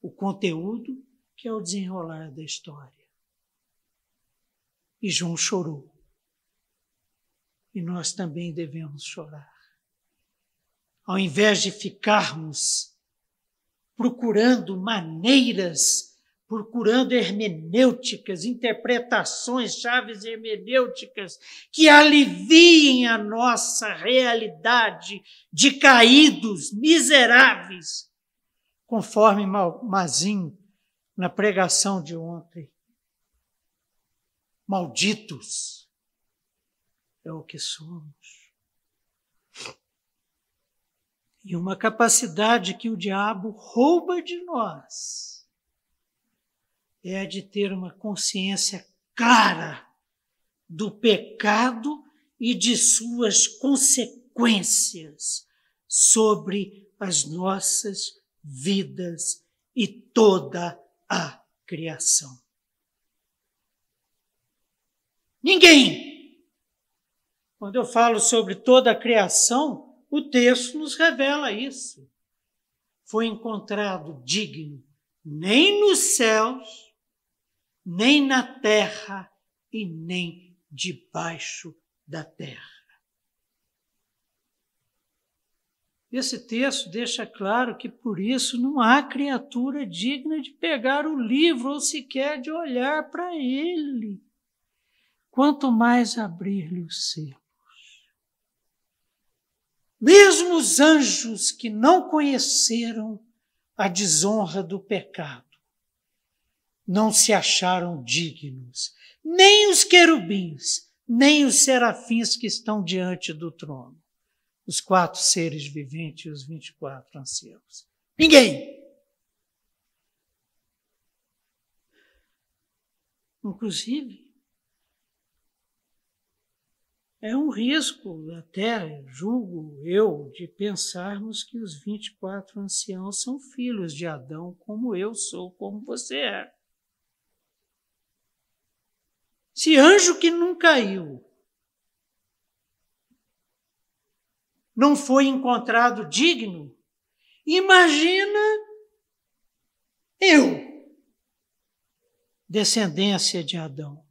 o conteúdo que é o desenrolar da história. E João chorou. E nós também devemos chorar. Ao invés de ficarmos procurando maneiras, procurando hermenêuticas, interpretações, chaves hermenêuticas que aliviem a nossa realidade de caídos, miseráveis, conforme Mazinho, na pregação de ontem. Malditos é o que somos. E uma capacidade que o diabo rouba de nós é a de ter uma consciência clara do pecado e de suas consequências sobre as nossas vidas e toda a criação. Ninguém. Quando eu falo sobre toda a criação, o texto nos revela isso. Foi encontrado digno nem nos céus, nem na terra e nem debaixo da terra. Esse texto deixa claro que por isso não há criatura digna de pegar o livro ou sequer de olhar para ele, quanto mais abrir-lhe os selos. Mesmo os anjos que não conheceram a desonra do pecado não se acharam dignos, nem os querubins, nem os serafins que estão diante do trono, os 4 seres viventes e os 24 anciãos. Ninguém! Inclusive, é um risco, até julgo eu, de pensarmos que os 24 anciãos são filhos de Adão, como eu sou, como você é. Se anjo que não caiu não foi encontrado digno, imagina eu, descendência de Adão,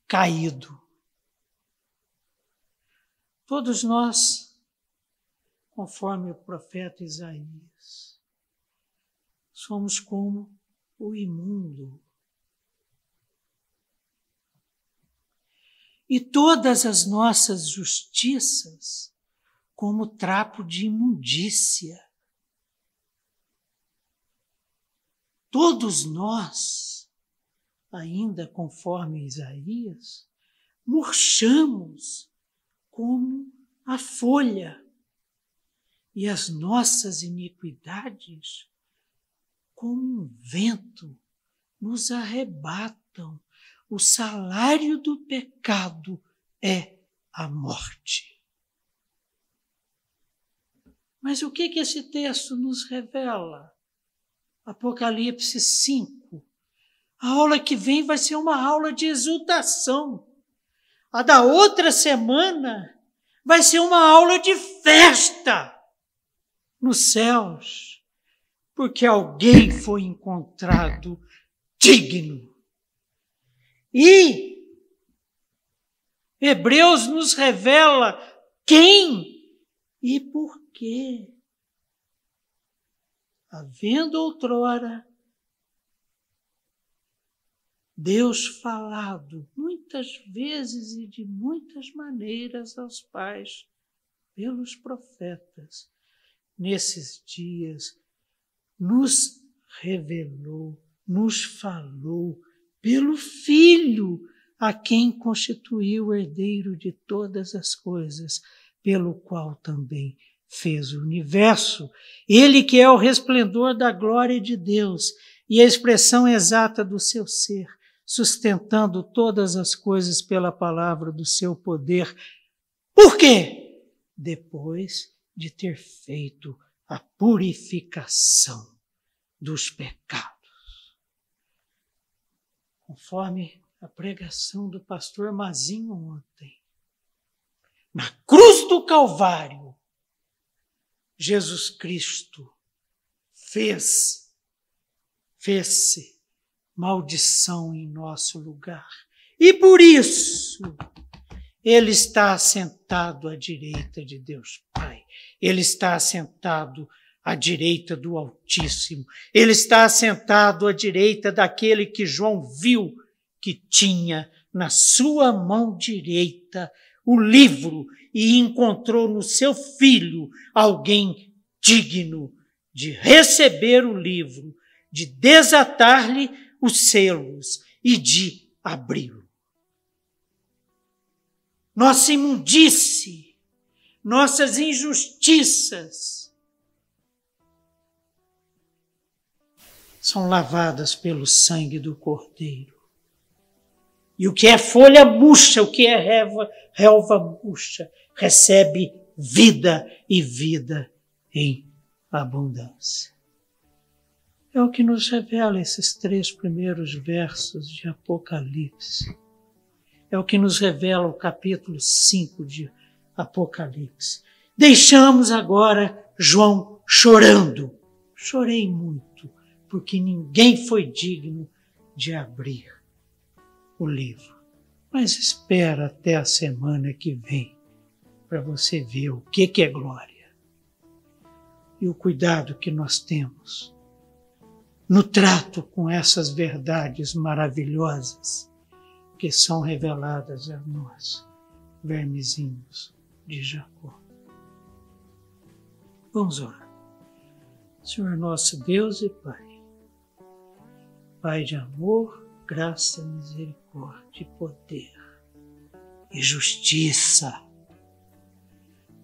caído. Todos nós, conforme o profeta Isaías, somos como o imundo. E todas as nossas justiças como trapo de imundícia. Todos nós, ainda conforme Isaías, murchamos como a folha, e as nossas iniquidades, como um vento, nos arrebatam. O salário do pecado é a morte. Mas o que esse texto nos revela? Apocalipse 5. A aula que vem vai ser uma aula de exultação. A da outra semana vai ser uma aula de festa nos céus, porque alguém foi encontrado digno. E Hebreus nos revela quem e por quê. Havendo outrora Deus falado muitas vezes e de muitas maneiras aos pais pelos profetas, nesses dias nos revelou, nos falou pelo Filho, a quem constituiu o herdeiro de todas as coisas, pelo qual também fez o universo. Ele que é o resplendor da glória de Deus e a expressão exata do seu ser, sustentando todas as coisas pela palavra do seu poder. Por quê? Depois de ter feito a purificação dos pecados. Conforme a pregação do pastor Mazinho ontem, na cruz do Calvário, Jesus Cristo fez-se maldição em nosso lugar. E por isso, Ele está assentado à direita de Deus Pai. Ele está assentado à direita do Altíssimo. Ele está assentado à direita daquele que João viu que tinha na sua mão direita o livro e encontrou no seu filho alguém digno de receber o livro, de desatar-lhe os selos e de abri-lo. Nossa imundície, nossas injustiças são lavadas pelo sangue do Cordeiro. E o que é folha murcha, o que é relva murcha, recebe vida e vida em abundância. É o que nos revela esses 3 primeiros versos de Apocalipse. É o que nos revela o capítulo 5 de Apocalipse. Deixamos agora João chorando. Chorei muito, porque ninguém foi digno de abrir o livro. Mas espera até a semana que vem para você ver o que é glória. e o cuidado que nós temos no trato com essas verdades maravilhosas que são reveladas a nós, vermezinhos de Jacó. Vamos orar. Senhor nosso Deus e Pai, Pai de amor, graça, misericórdia e poder e justiça,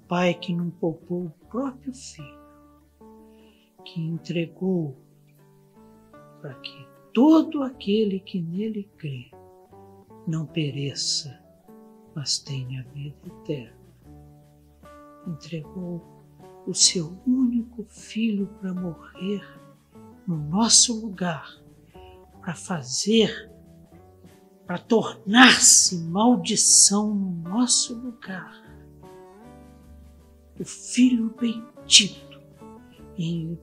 Pai que não poupou o próprio Filho, que entregou para que todo aquele que nele crê não pereça, mas tenha vida eterna. Entregou o seu único Filho para morrer no nosso lugar, para tornar-se maldição no nosso lugar. O Filho bendito, em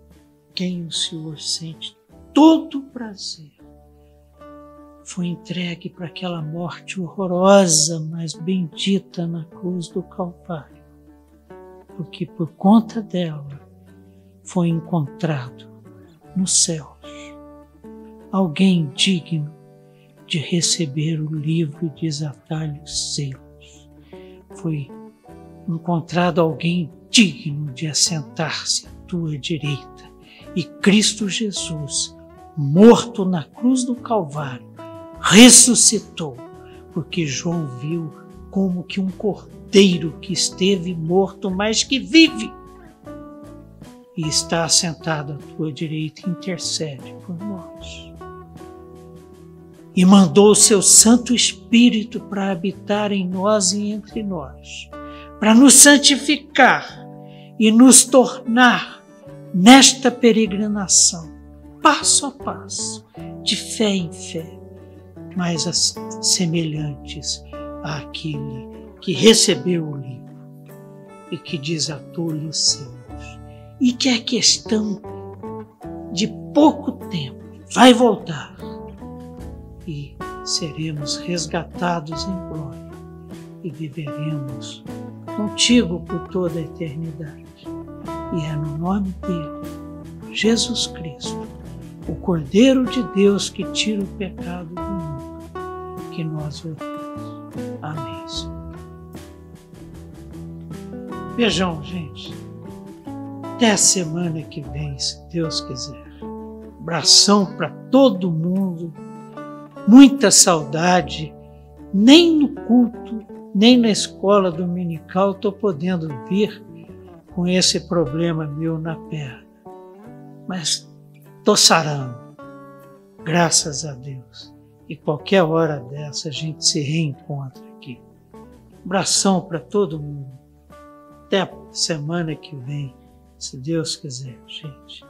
quem o Senhor sente todo o prazer, foi entregue para aquela morte horrorosa, mas bendita na cruz do Calvário, porque por conta dela foi encontrado nos céus alguém digno de receber o livro e desatar-lhe os selos. Foi encontrado alguém digno de assentar-se à tua direita. E Cristo Jesus, morto na cruz do Calvário, ressuscitou, porque João viu como que um cordeiro que esteve morto, mas que vive, e está assentado à tua direita e intercede por nós. E mandou o seu Santo Espírito para habitar em nós e entre nós, para nos santificar e nos tornar nesta peregrinação, passo a passo, de fé em fé, mais semelhantes àquele que recebeu o livro e que desatou-lhe os selos, e que é questão de pouco tempo vai voltar e seremos resgatados em glória e viveremos contigo por toda a eternidade. E é no nome dele, Jesus Cristo, o Cordeiro de Deus que tira o pecado do mundo, que nós oramos. Amém, Senhor. Beijão, gente. Até a semana que vem, se Deus quiser. Abração para todo mundo. Muita saudade. Nem no culto, nem na escola dominical estou podendo vir com esse problema meu na perna. Mas estou sarando, graças a Deus. E qualquer hora dessa a gente se reencontra aqui. Abração para todo mundo. Até a semana que vem, se Deus quiser, gente.